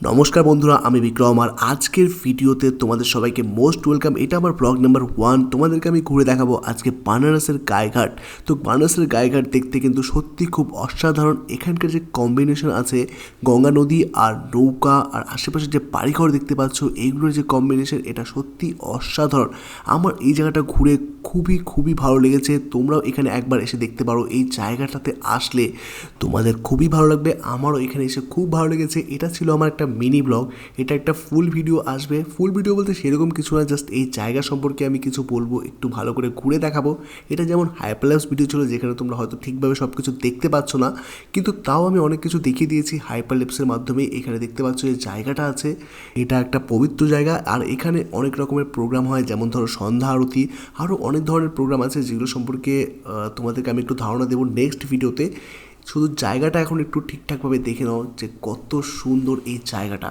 নমস্কার বন্ধুরা, আমি বিক্রম। আর আজকের ভিডিওতে তোমাদের সবাইকে মোস্ট ওয়েলকাম। এটা আমার ব্লগ নাম্বার 1। তোমাদেরকে আমি ঘুরে দেখাবো আজকে বানারসের গায়েঘাট। তো বানারসের গায়েঘাট দেখতে কিন্তু সত্যি খুব অসাধারণ। এখানকার যে কম্বিনেশন আছে, গঙ্গা নদী আর নৌকা আর আশেপাশে যে বাড়িঘর দেখতে পাচ্ছ, এইগুলোর যে কম্বিনেশন, এটা সত্যি অসাধারণ। আমার এই জায়গাটা ঘুরে খুবই ভালো লেগেছে। তোমরাও এখানে একবার এসে দেখতে পারো। এই জায়গাটাতে আসলে তোমাদের খুবই ভালো লাগবে। আমারও এখানে এসে খুব ভালো লেগেছে। এটা ছিল আমার একটা মিনি ব্লগ। এটা একটা ফুল ভিডিও আসবে। ফুল ভিডিও বলতে সেরকম কিছু না, জাস্ট এই জায়গা সম্পর্কে আমি কিছু বলবো, একটু ভালো করে ঘুরে দেখাবো। এটা যেমন হাইপারল্যাপস ভিডিও ছিল, যেখানে তোমরা হয়তো ঠিকভাবে সব কিছু দেখতে পাচ্ছ না, কিন্তু তাও আমি অনেক কিছু দেখিয়ে দিয়েছি হাইপারল্যাপসের মাধ্যমে। এখানে দেখতে পাচ্ছ যে জায়গাটা আছে, এটা একটা পবিত্র জায়গা। আর এখানে অনেক রকমের প্রোগ্রাম হয়, যেমন ধরো সন্ধ্যা আরতি, আরও অনেক ধরনের প্রোগ্রাম আছে, যেগুলো সম্পর্কে তোমাদেরকে আমি একটু ধারণা দেবো নেক্সট ভিডিওতে। শুধু জায়গাটা এখন একটু ঠিকঠাকভাবে দেখে নাও যে কত সুন্দর এই জায়গাটা।